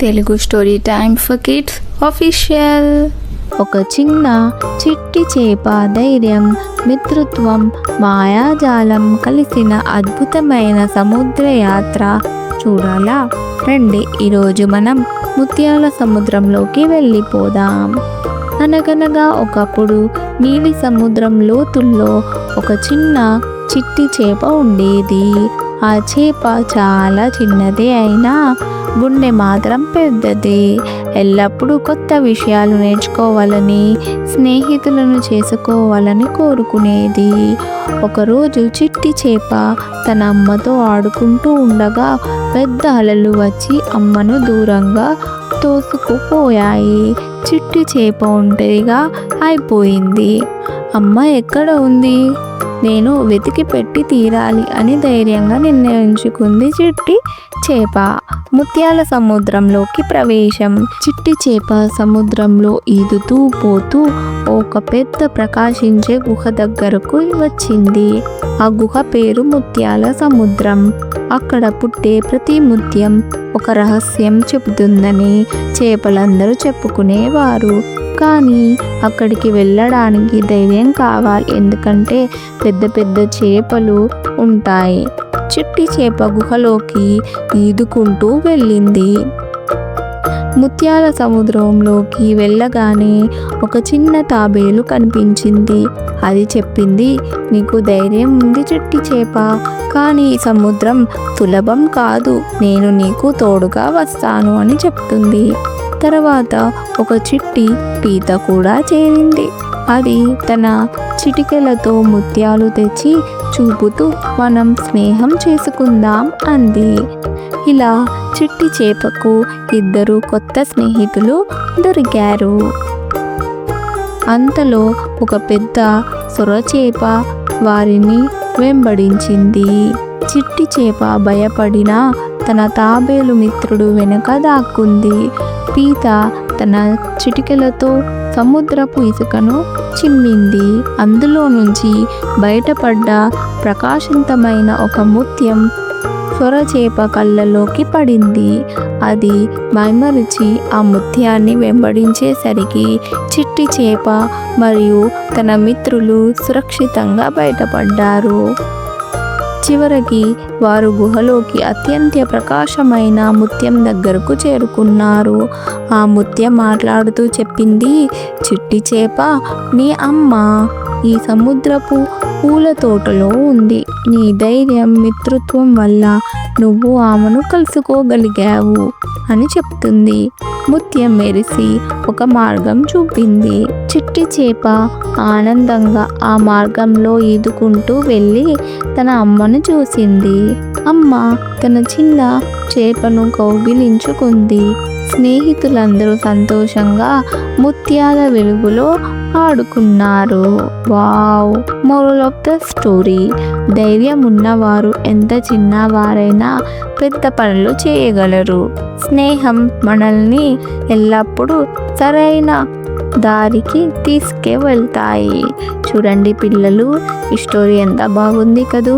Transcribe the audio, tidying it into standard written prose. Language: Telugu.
Telugu story time for kids official. ఒక చిన్న చిట్టి చేప ధైర్యం, మిత్రత్వం, మాయాజాలం కలిసిన అద్భుతమైన సముద్ర యాత్ర చూడాలా? రండి, ఈరోజు మనం ముత్యాల సముద్రంలోకి వెళ్ళిపోదాం. అనగనగా ఒకప్పుడు నీలి సముద్రం లోతుల్లో ఒక చిన్న చిట్టి చేప ఉండేది. ఆ చేప చాలా చిన్నదే అయినా గుండె మాత్రం పెద్దది. ఎల్లప్పుడూ కొత్త విషయాలు నేర్చుకోవాలని, స్నేహితులను చేసుకోవాలని కోరుకునేది. ఒకరోజు చిట్టి చేప తన అమ్మతో ఆడుకుంటూ ఉండగా పెద్ద అలలు వచ్చి అమ్మను దూరంగా తోసుకుపోయాయి. చిట్టి చేప ఒంటరిగా అయిపోయింది. అమ్మ ఎక్కడ ఉంది? నేను వెతికి పెట్టి తీరాలి అని ధైర్యంగా నిర్ణయించుకుంది చిట్టి చేప. ముత్యాల సముద్రంలోకి ప్రవేశం. చిట్టి చేప సముద్రంలో ఈదుతూ పోతూ ఒక పెద్ద ప్రకాశించే గుహ దగ్గరకు వచ్చింది. ఆ గుహ పేరు ముత్యాల సముద్రం. అక్కడ పుట్టే ప్రతి ముత్యం ఒక రహస్యం చెబుతుందని చేపలందరూ చెప్పుకునేవారు. కానీ అక్కడికి వెళ్ళడానికి ధైర్యం కావాలి, ఎందుకంటే పెద్ద పెద్ద చేపలు ఉంటాయి. చిట్టి చేప గుహలోకి ఈదుకుంటూ వెళ్ళింది. ముత్యాల సముద్రంలోకి వెళ్ళగానే ఒక చిన్న తాబేలు కనిపించింది. అది చెప్పింది, నీకు ధైర్యం ఉంది చిట్టి చేప, కానీ ఈ సముద్రం సులభం కాదు, నేను నీకు తోడుగా వస్తాను అని చెప్తుంది. తర్వాత ఒక చిట్టి పీత కూడా చేరింది. అది తన చిటికెలతో ముత్యాలు తెచ్చి చూపుతూ మనం స్నేహం చేసుకుందాం అంది. ఇలా చిట్టి చేపకు ఇద్దరు కొత్త స్నేహితులు దొరికారు. అంతలో ఒక పెద్ద సొరచేప వారిని వెంబడించింది. చిట్టి చేప భయపడిన తన తాబేలు మిత్రుడు వెనుక దాక్కుంది. పీత తన చిటికెలతో సముద్రపు ఇసుకను చిమ్మింది. అందులో నుంచి బయటపడ్డ ప్రకాశవంతమైన ఒక ముత్యం సొరచేప కళ్ళలోకి పడింది. అది మైమరిచి ఆ ముత్యాన్ని వెంబడించేసరికి చిట్టి చేప మరియు తన మిత్రులు సురక్షితంగా బయటపడ్డారు. చివరికి వారు గుహలోకి అత్యంత ప్రకాశమైన ముత్యం దగ్గరకు చేరుకున్నారు. ఆ ముత్యం మాట్లాడుతూ చెప్పింది, చిట్టి చేప, నీ అమ్మ ఈ సముద్రపు పూల తోటలో ఉంది. నీ ధైర్యం, మిత్రత్వం వల్ల నువ్వు ఆమెను కలుసుకోగలిగావు అని చెప్తుంది. ముత్యం మెరిసి ఒక మార్గం చూపింది. చిట్టి చేప ఆనందంగా ఆ మార్గంలో ఈదుకుంటూ వెళ్ళి తన అమ్మను చూసింది. అమ్మ తన చిన్న చేపను కౌగిలించుకుంది. స్నేహితులందరూ సంతోషంగా ముత్యాల వెలుగులో ఆడుకున్నారు. Wow! Moral of the story, ధైర్యం ఉన్నవారు ఎంత చిన్నవారైనా పెద్ద పనులు చేయగలరు. స్నేహం మనల్ని ఎల్లప్పుడూ సరైన దారికి తీసుకువెళ్తాయి. చూడండి పిల్లలు, ఈ స్టోరీ ఎంత బాగుంది కదూ.